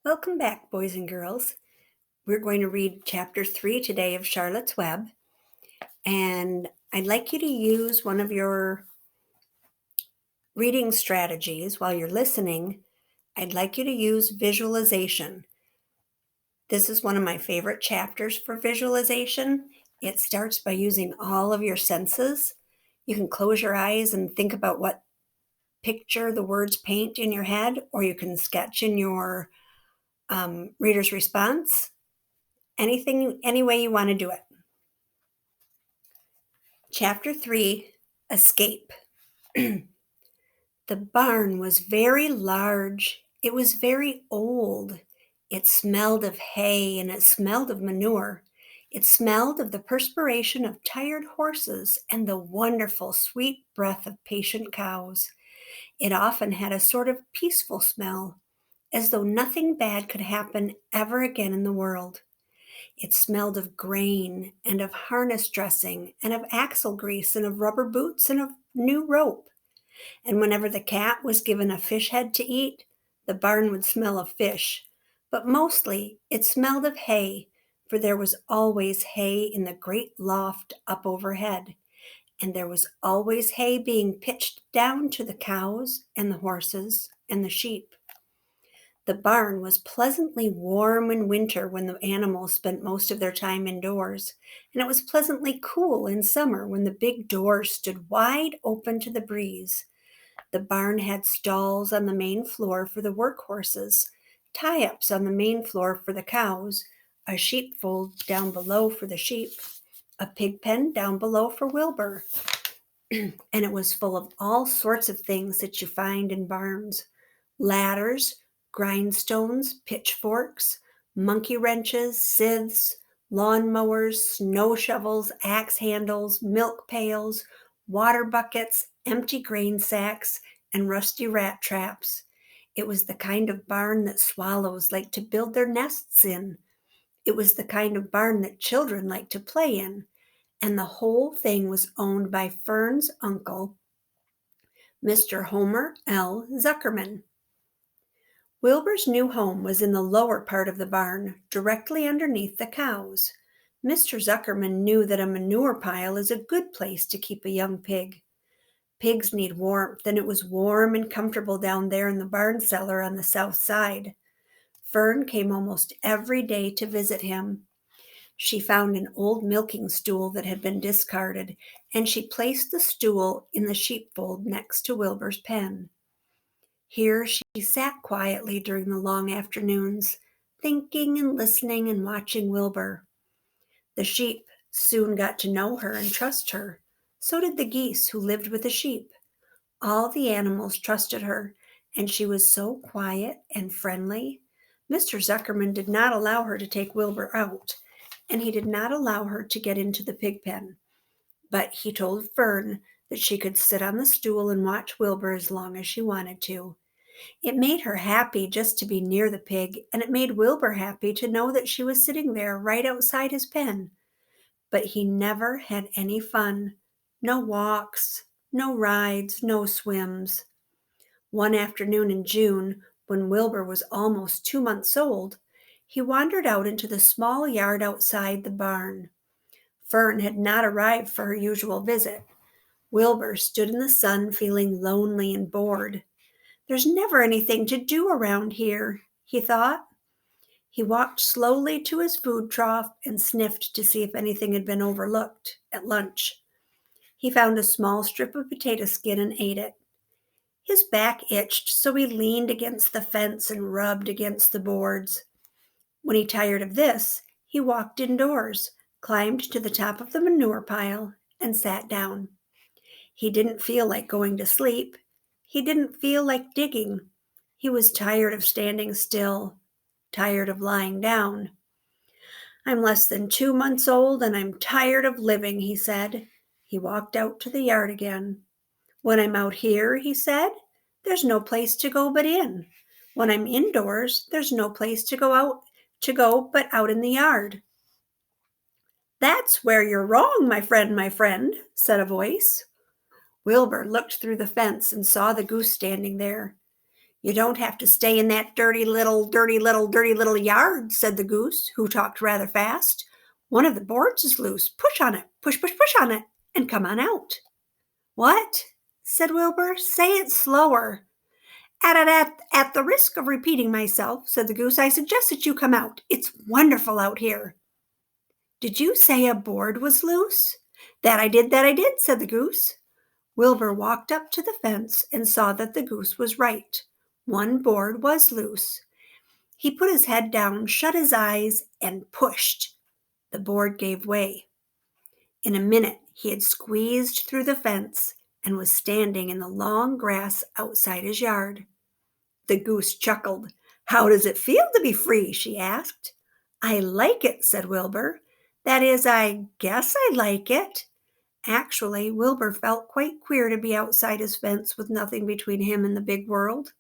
Welcome back, boys and girls. We're going to read chapter 3 today of Charlotte's Web, and I'd like you to use one of your reading strategies while you're listening. I'd like you to use visualization. This is one of my favorite chapters for visualization. It starts by using all of your senses. You can close your eyes and think about what picture the words paint in your head, or you can sketch in your reader's response. Any way you want to do it. Chapter 3, Escape. The barn was very large. It was very old. It smelled of hay and it smelled of manure. It smelled of the perspiration of tired horses and the wonderful sweet breath of patient cows. It often had a sort of peaceful smell, as though nothing bad could happen ever again in the world. It smelled of grain and of harness dressing and of axle grease and of rubber boots and of new rope. And whenever the cat was given a fish head to eat, the barn would smell of fish. But mostly it smelled of hay, for there was always hay in the great loft up overhead. And there was always hay being pitched down to the cows and the horses and the sheep. The barn was pleasantly warm in winter when the animals spent most of their time indoors, and it was pleasantly cool in summer when the big doors stood wide open to the breeze. The barn had stalls on the main floor for the work horses, tie-ups on the main floor for the cows, a sheepfold down below for the sheep, a pig pen down below for Wilbur. And it was full of all sorts of things that you find in barns: ladders, grindstones, pitchforks, monkey wrenches, scythes, lawn mowers, snow shovels, axe handles, milk pails, water buckets, empty grain sacks, and rusty rat traps. It was the kind of barn that swallows like to build their nests in. It was the kind of barn that children like to play in. And the whole thing was owned by Fern's uncle, Mr. Homer L. Zuckerman. Wilbur's new home was in the lower part of the barn, directly underneath the cows. Mr. Zuckerman knew that a manure pile is a good place to keep a young pig. Pigs need warmth, and it was warm and comfortable down there in the barn cellar on the south side. Fern came almost every day to visit him. She found an old milking stool that had been discarded, and she placed the stool in the sheepfold next to Wilbur's pen. Here she sat quietly during the long afternoons, thinking and listening and watching Wilbur. The sheep soon got to know her and trust her. So did the geese who lived with the sheep. All the animals trusted her, and she was so quiet and friendly. Mr. Zuckerman did not allow her to take Wilbur out, and he did not allow her to get into the pig pen. But he told Fern that she could sit on the stool and watch Wilbur as long as she wanted to. It made her happy just to be near the pig, and it made Wilbur happy to know that she was sitting there right outside his pen. But he never had any fun. No walks, no rides, no swims. One afternoon in June, when Wilbur was almost 2 months old, he wandered out into the small yard outside the barn. Fern had not arrived for her usual visit. Wilbur stood in the sun feeling lonely and bored. There's never anything to do around here, he thought. He walked slowly to his food trough and sniffed to see if anything had been overlooked at lunch. He found a small strip of potato skin and ate it. His back itched, so he leaned against the fence and rubbed against the boards. When he tired of this, he walked indoors, climbed to the top of the manure pile, and sat down. He didn't feel like going to sleep. He didn't feel like digging. He was tired of standing still, tired of lying down. I'm less than 2 months old, and I'm tired of living, he said. He walked out to the yard again. When I'm out here, he said, there's no place to go but in. When I'm indoors, there's no place to go but out in the yard. That's where you're wrong, my friend, said a voice. Wilbur looked through the fence and saw the goose standing there. "You don't have to stay in that dirty little yard," said the goose, who talked rather fast. "One of the boards is loose. Push on it, push on it, and come on out." "What?" said Wilbur. "Say it slower." At the risk of repeating myself," said the goose, "I suggest that you come out. It's wonderful out here." "Did you say a board was loose?" That I did," said the goose. Wilbur walked up to the fence and saw that the goose was right. One board was loose. He put his head down, shut his eyes, and pushed. The board gave way. In a minute, he had squeezed through the fence and was standing in the long grass outside his yard. The goose chuckled. "How does it feel to be free?" she asked. "I like it," said Wilbur. "That is, I guess I like it." Actually, Wilbur felt quite queer to be outside his fence with nothing between him and the big world.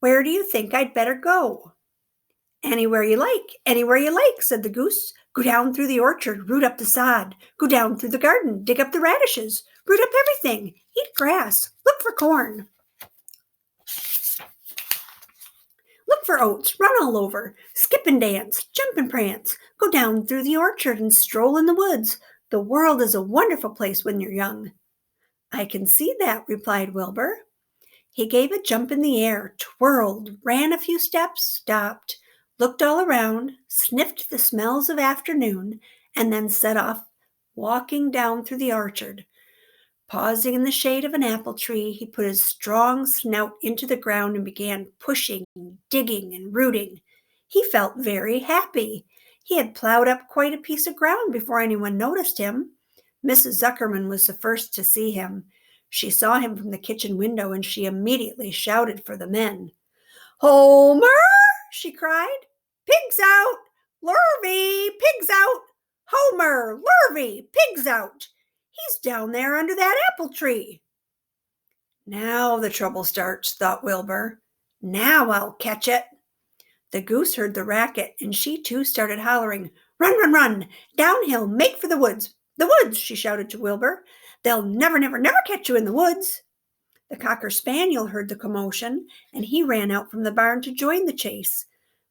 "Where do you think I'd better go?" Anywhere you like," said the goose. "Go down through the orchard, root up the sod. Go down through the garden, dig up the radishes. Root up everything. Eat grass. Look for corn. Look for oats, run all over, skip and dance, jump and prance. Go down through the orchard and stroll in the woods. The world is a wonderful place when you're young." "I can see that," replied Wilbur. He gave a jump in the air, twirled, ran a few steps, stopped, looked all around, sniffed the smells of afternoon, and then set off walking down through the orchard. Pausing in the shade of an apple tree, he put his strong snout into the ground and began pushing, digging, and rooting. He felt very happy. He had plowed up quite a piece of ground before anyone noticed him. Mrs. Zuckerman was the first to see him. She saw him from the kitchen window, and she immediately shouted for the men. "Homer!" she cried. "Pigs out! Lurvy! Pigs out! Homer! Lurvy! Pigs out! He's down there under that apple tree." "Now the trouble starts," thought Wilbur. "Now I'll catch it." The goose heard the racket, and she too started hollering. "Run, run, run! Downhill, make for the woods! The woods!" she shouted to Wilbur. "They'll never, never, never catch you in the woods." The cocker spaniel heard the commotion, and he ran out from the barn to join the chase.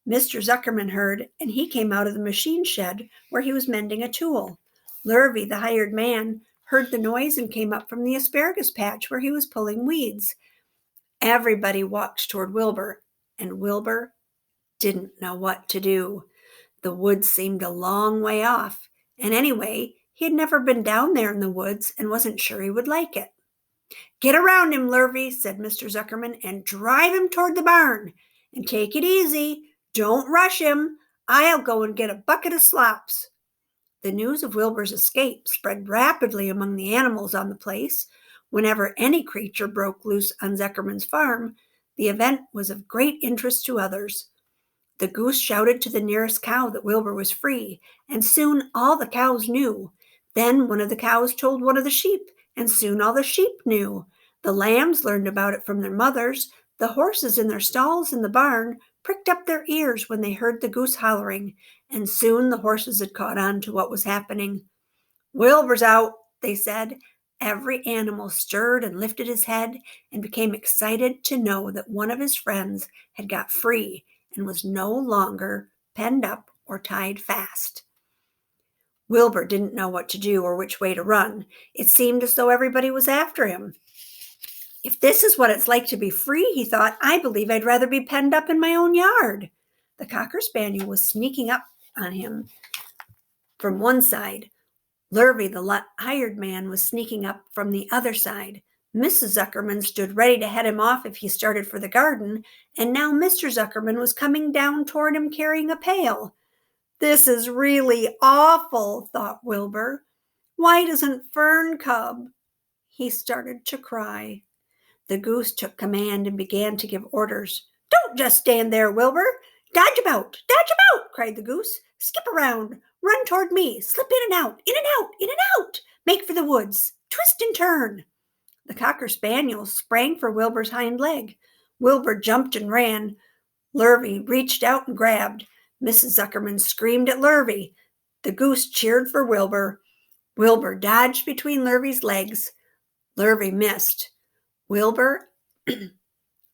Mr. Zuckerman heard, and he came out of the machine shed where he was mending a tool. Lurvy, the hired man, heard the noise and came up from the asparagus patch where he was pulling weeds. Everybody walked toward Wilbur, and Wilbur didn't know what to do. The woods seemed a long way off, and anyway, he had never been down there in the woods and wasn't sure he would like it. "Get around him, Lurvy," said Mr. Zuckerman, "and drive him toward the barn. And take it easy. Don't rush him. I'll go and get a bucket of slops." The news of Wilbur's escape spread rapidly among the animals on the place. Whenever any creature broke loose on Zuckerman's farm, the event was of great interest to others. The goose shouted to the nearest cow that Wilbur was free, and soon all the cows knew. Then one of the cows told one of the sheep, and soon all the sheep knew. The lambs learned about it from their mothers. The horses in their stalls in the barn pricked up their ears when they heard the goose hollering, and soon the horses had caught on to what was happening. "Wilbur's out," they said. Every animal stirred and lifted his head and became excited to know that one of his friends had got free and was no longer penned up or tied fast. Wilbur didn't know what to do or which way to run. It seemed as though everybody was after him. "If this is what it's like to be free," he thought, "I believe I'd rather be penned up in my own yard." The cocker spaniel was sneaking up on him from one side. Lurvy, the hired man, was sneaking up from the other side. Mrs. Zuckerman stood ready to head him off if he started for the garden, and now Mr. Zuckerman was coming down toward him carrying a pail. "This is really awful," thought Wilbur. "Why doesn't Fern come?" He started to cry. The goose took command and began to give orders. "Don't just stand there, Wilbur. Dodge about, cried the goose. "Skip around, run toward me, slip in and out, in and out, in and out. Make for the woods, twist and turn." The cocker spaniel sprang for Wilbur's hind leg. Wilbur jumped and ran. Lurvy reached out and grabbed. Mrs. Zuckerman screamed at Lurvy. The goose cheered for Wilbur. Wilbur dodged between Lurvy's legs. Lurvy missed. Wilbur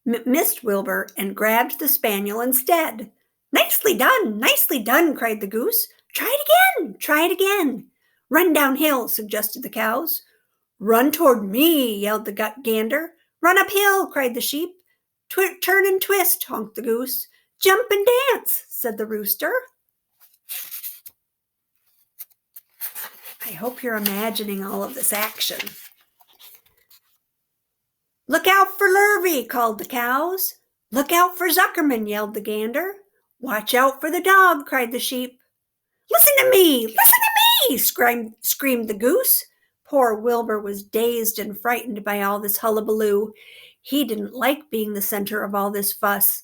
missed Wilbur and grabbed the spaniel instead. Nicely done, cried the goose. Try it again. Run downhill, suggested the cows. Run toward me, yelled the gander. Run uphill, cried the sheep. Turn and twist, honked the goose. Jump and dance, said the rooster. I hope you're imagining all of this action. Look out for Lurvy, called the cows. Look out for Zuckerman, yelled the gander. Watch out for the dog, cried the sheep. Listen to me, screamed the goose. Poor Wilbur was dazed and frightened by all this hullabaloo. He didn't like being the center of all this fuss.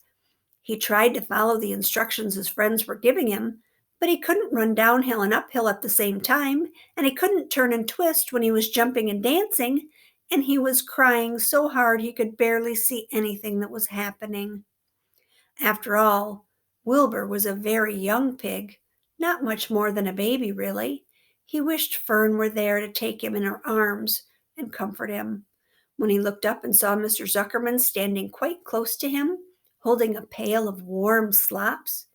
He tried to follow the instructions his friends were giving him, but he couldn't run downhill and uphill at the same time, and he couldn't turn and twist when he was jumping and dancing, and he was crying so hard he could barely see anything that was happening. After all, Wilbur was a very young pig, not much more than a baby, really. He wished Fern were there to take him in her arms and comfort him. When he looked up and saw Mr. Zuckerman standing quite close to him, holding a pail of warm slops,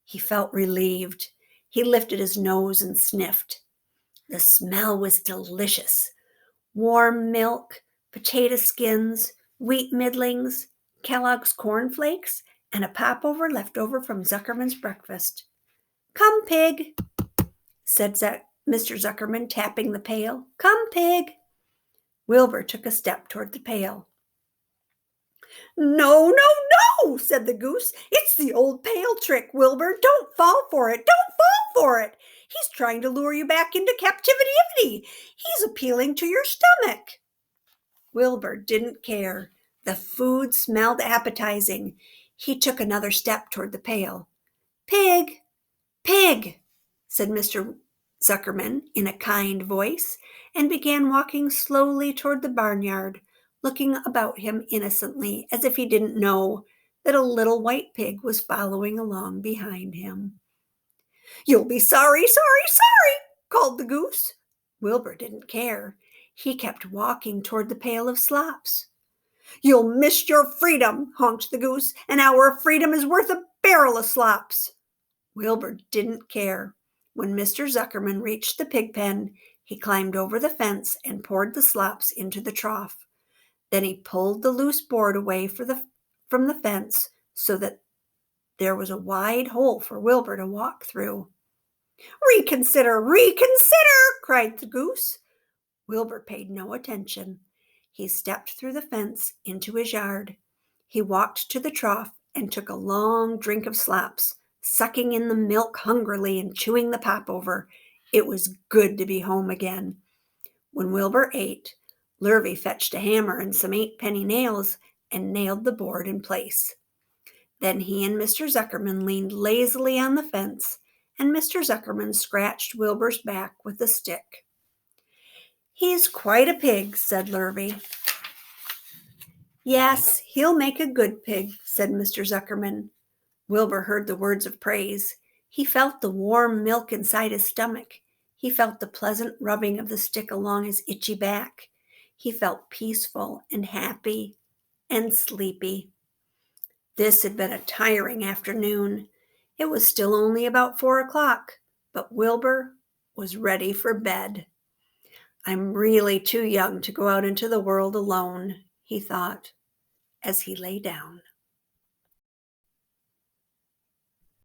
he felt relieved. He lifted his nose and sniffed. The smell was delicious. Warm milk, potato skins, wheat middlings, Kellogg's cornflakes, and a popover left over from Zuckerman's breakfast. Come, pig, said Mr. Zuckerman, tapping the pail. Come, pig. Wilbur took a step toward the pail. No, said the goose. It's the old pail trick, Wilbur. Don't fall for it. He's trying to lure you back into captivity. He's appealing to your stomach. Wilbur didn't care. The food smelled appetizing. He took another step toward the pail. Pig, said Mr. Zuckerman in a kind voice, and began walking slowly toward the barnyard, looking about him innocently as if he didn't know that a little white pig was following along behind him. You'll be sorry, called the goose. Wilbur didn't care. He kept walking toward the pail of slops. You'll miss your freedom, honked the goose. An hour of freedom is worth a barrel of slops. Wilbur didn't care. When Mr. Zuckerman reached the pig pen, he climbed over the fence and poured the slops into the trough. Then he pulled the loose board away from the fence so that there was a wide hole for Wilbur to walk through. Reconsider, cried the goose. Wilbur paid no attention. He stepped through the fence into his yard. He walked to the trough and took a long drink of slops, sucking in the milk hungrily and chewing the popover. It was good to be home again. When Wilbur ate, Lurvy fetched a hammer and some 8-penny nails and nailed the board in place. Then he and Mr. Zuckerman leaned lazily on the fence, and Mr. Zuckerman scratched Wilbur's back with a stick. He's quite a pig, said Lurvy. Yes, he'll make a good pig, said Mr. Zuckerman. Wilbur heard the words of praise. He felt the warm milk inside his stomach. He felt the pleasant rubbing of the stick along his itchy back. He felt peaceful and happy and sleepy. This had been a tiring afternoon. It was still only about 4 o'clock, but Wilbur was ready for bed. I'm really too young to go out into the world alone, he thought, as he lay down.